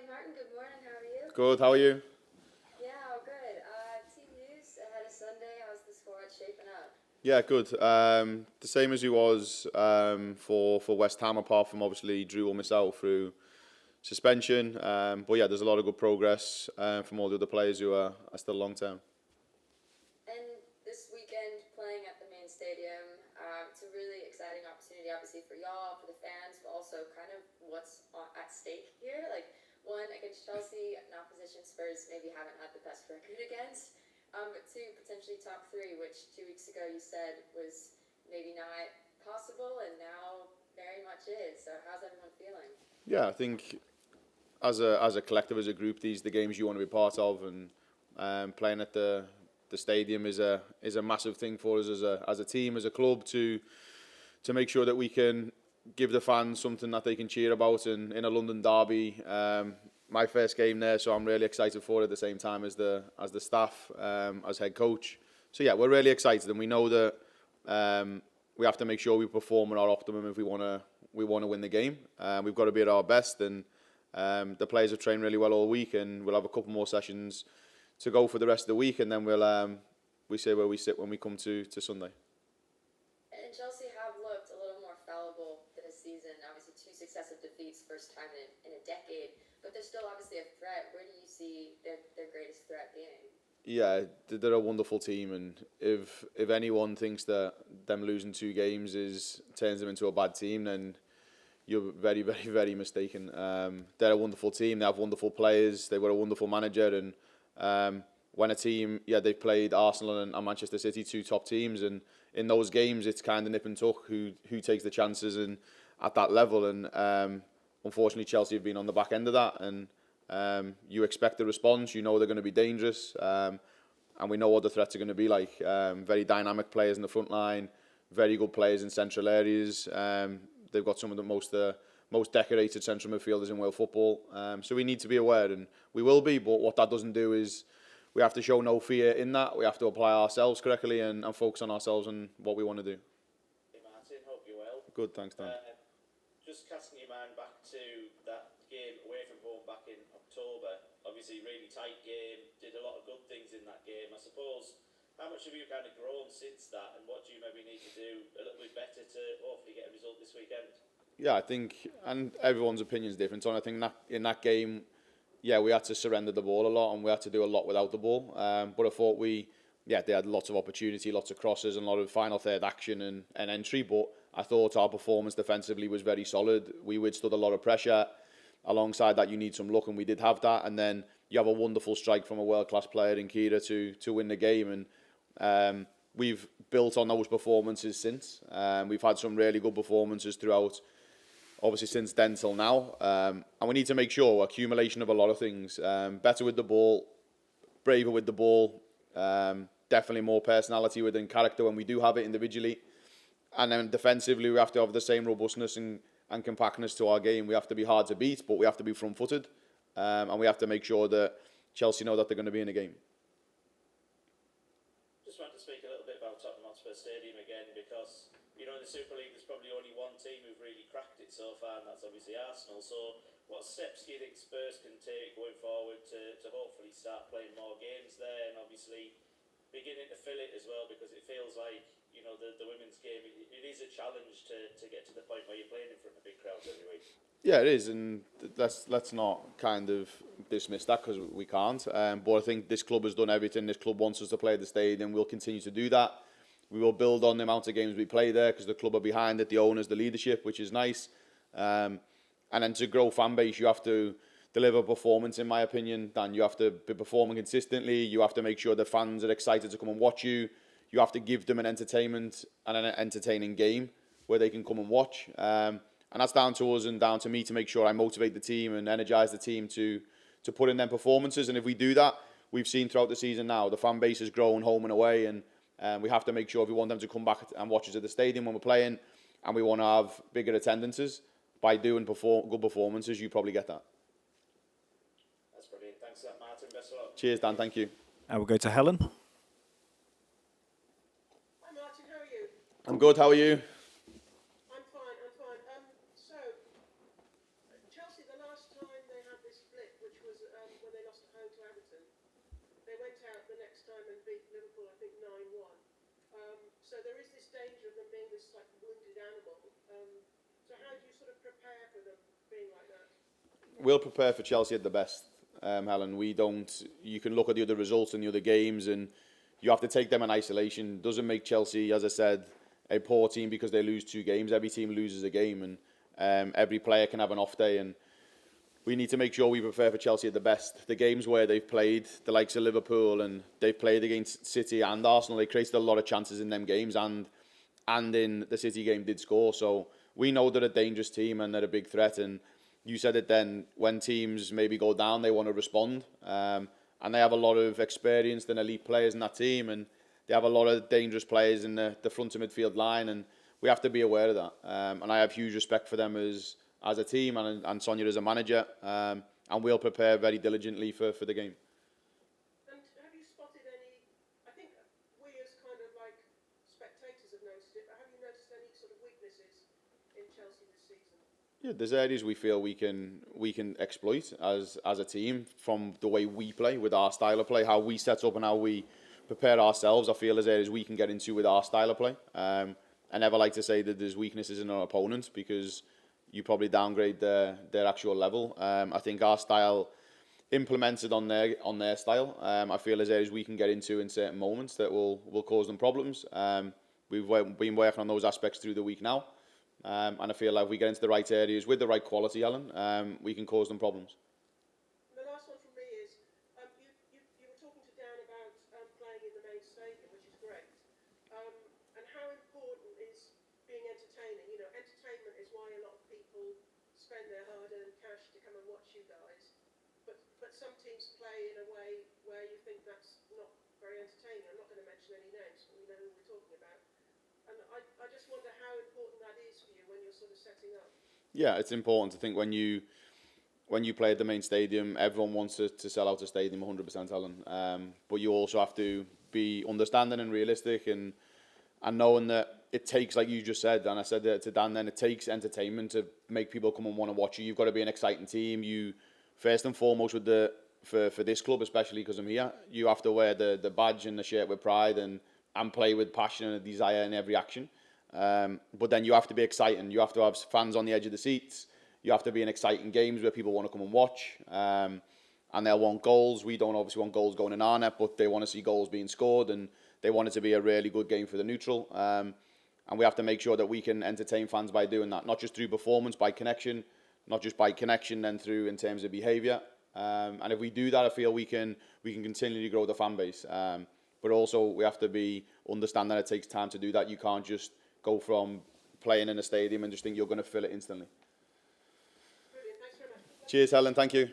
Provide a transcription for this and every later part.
Martin, good morning. How are you? Good, how are you? Yeah, all good. Team news ahead of Sunday. How's the squad shaping up? Yeah, good. The same as he was for West Ham, apart from obviously Drew will miss out through suspension. But yeah, there's a lot of good progress from all the other players who are still long term. And this weekend, playing at the main stadium, it's a really exciting opportunity, obviously for y'all, for the fans, but also kind of what's at stake here. Like one against Chelsea, an opposition Spurs maybe haven't had the best record against. But two, potentially top three, which 2 weeks ago you said was maybe not possible, and now very much is. So how's everyone feeling? Yeah, I think as a collective, as a group, these are the games you want to be part of, and playing at the stadium is a massive thing for us as a team, as a club, to make sure that we can give the fans something that they can cheer about in a London derby. My first game there, so I'm really excited for it at the same time as the staff, as head coach. So yeah, we're really excited, and we know that we have to make sure we perform at our optimum if we want to win the game. We've got to be at our best, and the players have trained really well all week, and we'll have a couple more sessions to go for the rest of the week, and then we say where we sit when we come to Sunday. And Chelsea have looked a little more fallible this season. Obviously, 2 successive defeats, first time in a decade. But they're still obviously a threat. Where do you see their greatest threat being? Yeah, they're a wonderful team, and if anyone thinks that them losing 2 games turns them into a bad team, then you're very, very, very mistaken. They're a wonderful team. They have wonderful players. They've got a wonderful manager, and when a team, they've played Arsenal and Manchester City, 2 top teams, and in those games it's kind of nip and tuck who takes the chances and at that level, and unfortunately Chelsea have been on the back end of that, and you expect the response. You know they're going to be dangerous, and we know what the threats are going to be like. Very dynamic players in the front line, very good players in central areas. They've got some of the most decorated central midfielders in world football. So we need to be aware, and we will be. But what that doesn't do is we have to show no fear in that. We have to apply ourselves correctly and focus on ourselves and what we want to do. Hey Martin, hope you're well. Good, thanks, Dan. Just casting your mind back to that game away from home back in October. Obviously, really tight game. Did a lot of good things in that game. I suppose, how much have you kind of grown since that, and what do you maybe need to do a little bit better to hopefully get a result this weekend? Yeah, I think, and everyone's opinion is different. So I think that in that game, we had to surrender the ball a lot, and we had to do a lot without the ball. But I thought they had lots of opportunity, lots of crosses, and a lot of final third action and entry. But I thought our performance defensively was very solid. We withstood a lot of pressure. Alongside that, you need some luck, and we did have that. And then you have a wonderful strike from a world-class player in Kira to win the game. And we've built on those performances since. We've had some really good performances throughout, obviously since then till now. And we need to make sure accumulation of a lot of things. Better with the ball, braver with the ball, definitely more personality within character when we do have it individually. And then defensively, we have to have the same robustness and compactness to our game. We have to be hard to beat, but we have to be front-footed. And we have to make sure that Chelsea know that they're going to be in a game. Just want to speak a little bit about Tottenham Hotspur Stadium again, because in the Super League there's probably only one team who've really cracked it so far, and that's obviously Arsenal. So what steps do you think Spurs can take going forward to hopefully start playing more games there, and obviously beginning to fill it as well, because it feels like the women's game, it is a challenge to get to the point where you're playing in front of big crowds every week. Yeah, it is, and let's not kind of dismiss that, because we can't. But I think this club has done everything. This club wants us to play at the stadium. We'll continue to do that. We will build on the amount of games we play there, because the club are behind it, the owners, the leadership, which is nice. And then to grow fan base, you have to deliver performance, in my opinion. Dan, you have to be performing consistently. You have to make sure the fans are excited to come and watch you. You have to give them an entertainment and an entertaining game where they can come and watch. And that's down to us and down to me to make sure I motivate the team and energise the team to put in them performances. And if we do that, we've seen throughout the season now, the fan base has grown home and away. And we have to make sure if we want them to come back and watch us at the stadium when we're playing, and we want to have bigger attendances, by doing good performances, you probably get that. That's brilliant. Thanks for that, Martin. Best of luck. Cheers, Dan. Thank you. And we'll go to Helen. Hi Martin, how are you? I'm good. How are you? I'm fine. So, Chelsea, the last time they had this split with So there is this danger of them being this like wounded animal. So how do you sort of prepare for them being like that? We'll prepare for Chelsea at the best, Helen. We don't. You can look at the other results in the other games, and you have to take them in isolation. Doesn't make Chelsea, as I said, a poor team because they lose 2 games. Every team loses a game, and every player can have an off day. And we need to make sure we prepare for Chelsea at the best. The games where they've played, the likes of Liverpool, and they've played against City and Arsenal, they created a lot of chances in them games, and in the City game did score. So we know they're a dangerous team and they're a big threat. And you said it then, when teams maybe go down, they want to respond. And they have a lot of experienced and elite players in that team, and they have a lot of dangerous players in the front of midfield line, and we have to be aware of that. And I have huge respect for them as a team, and Sonia as a manager, and we'll prepare very diligently for the game. And have you spotted any, I think we as kind of like spectators have noticed it, but have you noticed any sort of weaknesses in Chelsea this season? Yeah, there's areas we feel we can exploit as a team from the way we play, with our style of play, how we set up and how we prepare ourselves. I feel there's areas we can get into with our style of play. I never like to say that there's weaknesses in our opponents, because you probably downgrade their actual level. I think our style implemented on their style, I feel there's areas we can get into in certain moments that will cause them problems. We've been working on those aspects through the week now. And I feel like if we get into the right areas with the right quality, Alan, we can cause them problems. The last one from me is, you were talking to Dan about playing in the main stadium, which is great. And how important is being entertaining? You know, entertainment is why a lot of people spend their hard-earned cash to come and watch you guys. But some teams play in a way where you think that's not very entertaining. I'm not going to mention any names, but we know who we're talking about. And I just wonder how important that is for you when you're sort of setting up. Yeah, it's important to think when you play at the main stadium, everyone wants to sell out the stadium 100%, Alan. But you also have to be understanding and realistic, and knowing that it takes, like you just said, and I said that to Dan then, it takes entertainment to make people come and want to watch you. You've got to be an exciting team. You, first and foremost, for this club, especially because I'm here, you have to wear the badge and the shirt with pride, and play with passion and a desire in every action. But then you have to be exciting. You have to have fans on the edge of the seats. You have to be in exciting games where people want to come and watch. And they'll want goals. We don't obviously want goals going in our net, but they want to see goals being scored, and they want it to be a really good game for the neutral. And we have to make sure that we can entertain fans by doing that, not just through performance, by connection, not just by connection, then through in terms of behaviour. And if we do that, I feel we can continually grow the fan base. But also we have to understand that it takes time to do that. You can't just go from playing in a stadium and just think you're going to fill it instantly. Brilliant, thanks very much. Cheers, Helen. Thank you.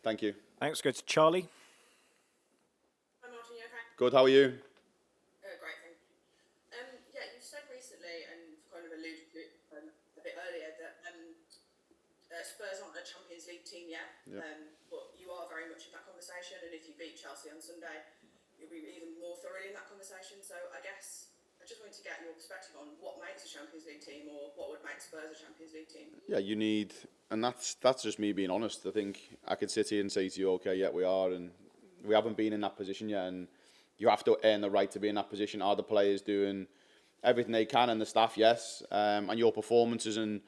Thank you. Thanks. Go to Charlie. Hi Martin, you okay? Good. How are you? Great, thank you. Yeah, you said recently, and kind of alluded to it a bit earlier, that Spurs aren't a Champions League team yet, but you are very much in that conversation, and if you beat Chelsea on Sunday, you'll be even more thoroughly in that conversation. So I guess I just wanted to get your perspective on what makes a Champions League team, or what would make Spurs a Champions League team. Yeah, you need, and that's just me being honest. I think I could sit here and say to you, okay, yeah, we are, and we haven't been in that position yet, and you have to earn the right to be in that position. Are the players doing everything they can, and the staff, yes, and your performances and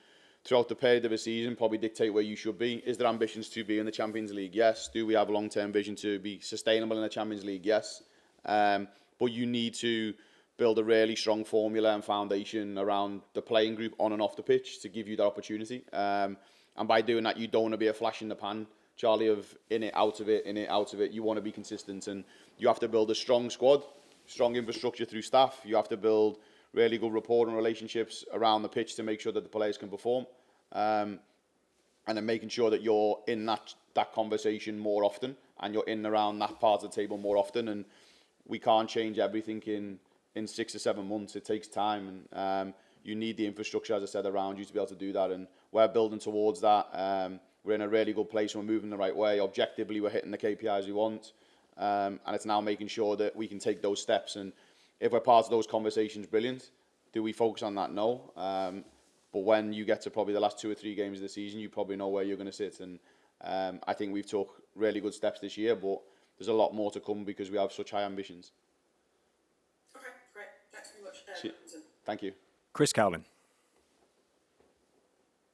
throughout the period of a season probably dictate where you should be. Is there ambitions to be in the Champions League? Yes. Do we have a long-term vision to be sustainable in the Champions League? Yes. But you need to build a really strong formula and foundation around the playing group on and off the pitch to give you that opportunity. And by doing that, you don't want to be a flash in the pan, Charlie, of in it, out of it, in it, out of it. You want to be consistent, and you have to build a strong squad, strong infrastructure through staff. You have to build really good rapport and relationships around the pitch to make sure that the players can perform. And then making sure that you're in that conversation more often, and you're in and around that part of the table more often. And we can't change everything in 6 or 7 months. It takes time, and you need the infrastructure, as I said, around you to be able to do that. And we're building towards that. We're in a really good place. We're moving the right way. Objectively, we're hitting the KPIs we want. And it's now making sure that we can take those steps. And if we're part of those conversations, brilliant. Do we focus on that? No. But when you get to probably the last 2 or 3 games of the season, you probably know where you're going to sit. And I think we've took really good steps this year, but there's a lot more to come because we have such high ambitions. Okay, great. Thanks very much. Thank you. Chris Cowlin.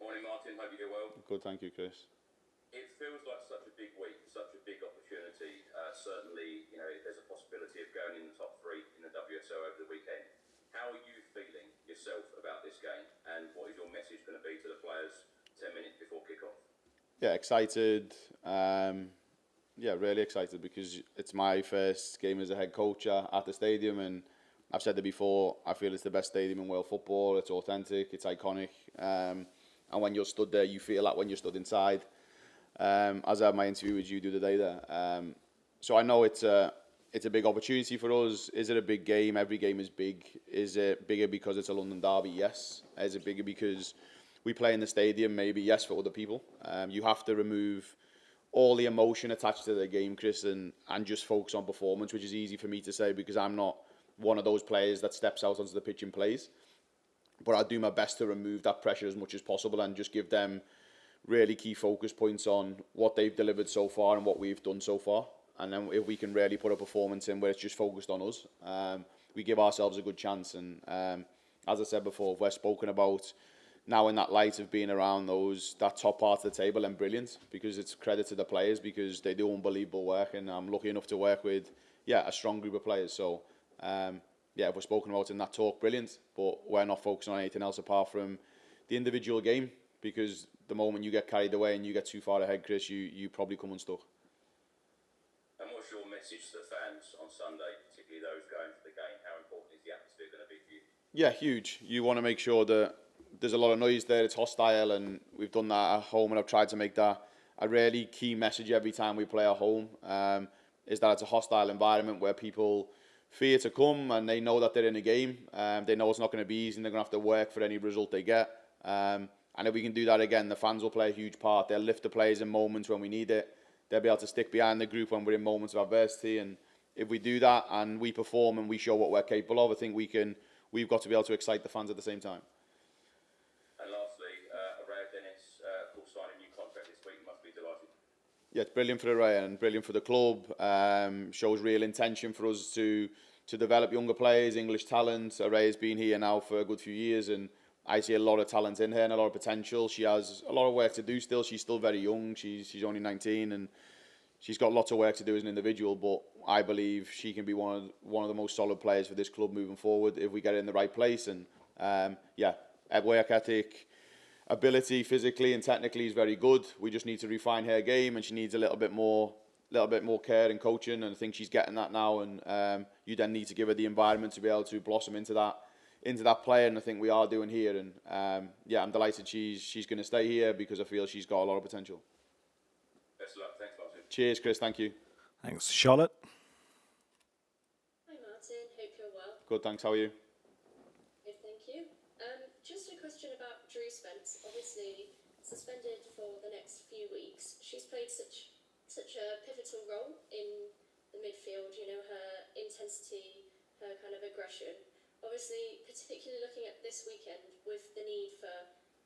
Morning, Martin. Hope you're well. Good, thank you, Chris. It feels like such a big week, such a big opportunity. Certainly, there's a possibility of going in the top three in the WSL over the weekend. How are you feeling yourself about this game, and what is your message going to be to the players 10 minutes before kick-off? Yeah, excited. Really excited because it's my first game as a head coach at the stadium, and I've said it before, I feel it's the best stadium in world football. It's authentic, it's iconic, and when you're stood there, you feel that when you're stood inside. As I had my interview with you the other day there. So I know it's a big opportunity for us. Is it a big game? Every game is big. Is it bigger because it's a London derby? Yes. Is it bigger because we play in the stadium? Maybe. Yes, for other people. You have to remove all the emotion attached to the game, Chris, and just focus on performance, which is easy for me to say because I'm not one of those players that steps out onto the pitch and plays. But I do my best to remove that pressure as much as possible and just give them really key focus points on what they've delivered so far and what we've done so far. And then if we can really put a performance in where it's just focused on us, we give ourselves a good chance. And as I said before, we're spoken about now in that light of being around that top part of the table, and brilliant, because it's credit to the players because they do unbelievable work, and I'm lucky enough to work with a strong group of players. So if we're spoken about in that talk, brilliant, but we're not focusing on anything else apart from the individual game, because the moment you get carried away and you get too far ahead, Chris, you probably come unstuck. And what's your message to the fans on Sunday, particularly those going to the game? How important is the atmosphere going to be for you? Yeah, huge. You want to make sure that there's a lot of noise there, it's hostile, and we've done that at home, and I've tried to make that a really key message every time we play at home, is that it's a hostile environment where people fear to come and they know that they're in a game. They know it's not going to be easy and they're going to have to work for any result they get. And if we can do that again, the fans will play a huge part. They'll lift the players in moments when we need it. They'll be able to stick behind the group when we're in moments of adversity. And if we do that and we perform and we show what we're capable of, I think we've got to be able to excite the fans at the same time. And lastly, Araya Dennis, of course, signed a new contract this week. You must be delighted. Yeah, it's brilliant for Araya and brilliant for the club. Shows real intention for us to develop younger players, English talent. Araya's been here now for a good few years, and I see a lot of talent in her and a lot of potential. She has a lot of work to do still. She's still very young. She's only 19, and she's got lots of work to do as an individual, but I believe she can be one of the most solid players for this club moving forward if we get her in the right place. And work ethic, ability physically and technically is very good. We just need to refine her game, and she needs a little bit more care and coaching, and I think she's getting that now. And you then need to give her the environment to be able to blossom into that player, and I think we are doing here. And I'm delighted she's going to stay here because I feel she's got a lot of potential. Best of luck. Thanks, Martin. Cheers, Chris. Thank you. Thanks. Charlotte? Hi Martin, hope you're well. Good, thanks. How are you? Good, thank you. Just a question about Drew Spence. Obviously suspended for the next few weeks. She's played such a pivotal role in the midfield. You know, her intensity, her kind of aggression. Obviously, particularly looking at this weekend with the need for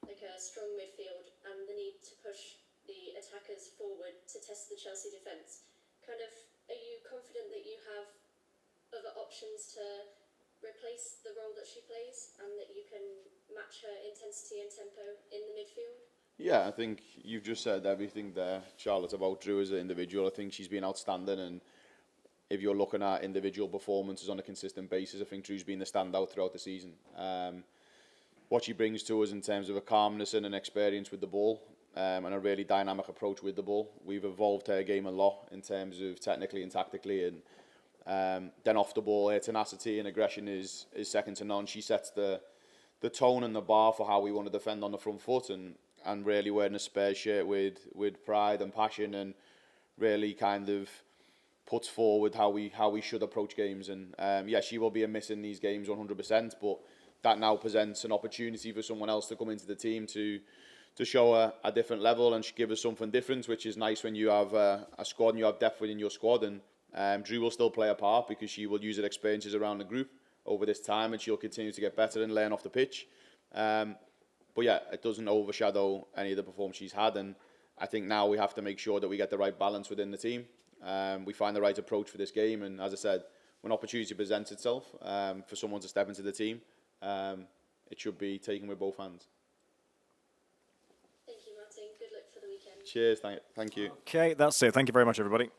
like a strong midfield and the need to push the attackers forward to test the Chelsea defence. Kind of, are you confident that you have other options to replace the role that she plays and that you can match her intensity and tempo in the midfield? Yeah, I think you've just said everything there, Charlotte, about Drew as an individual. I think she's been outstanding, and if you're looking at individual performances on a consistent basis, I think Drew's been the standout throughout the season. What she brings to us in terms of a calmness and an experience with the ball, and a really dynamic approach with the ball. We've evolved her game a lot in terms of technically and tactically, and then off the ball, her tenacity and aggression is second to none. She sets the tone and the bar for how we want to defend on the front foot, and really wearing a Spurs shirt with pride and passion, and really kind of puts forward how we should approach games. And she will be a miss in these games 100%, but that now presents an opportunity for someone else to come into the team to show a different level and give us something different, which is nice when you have a squad and you have depth within your squad. And Drew will still play a part because she will use her experiences around the group over this time, and she'll continue to get better and learn off the pitch. But it doesn't overshadow any of the performance she's had, and I think now we have to make sure that we get the right balance within the team. We find the right approach for this game, and as I said, when opportunity presents itself for someone to step into the team, it should be taken with both hands. Thank you, Martin. Good luck for the weekend. Cheers, thank you. Okay, that's it. Thank you very much, everybody.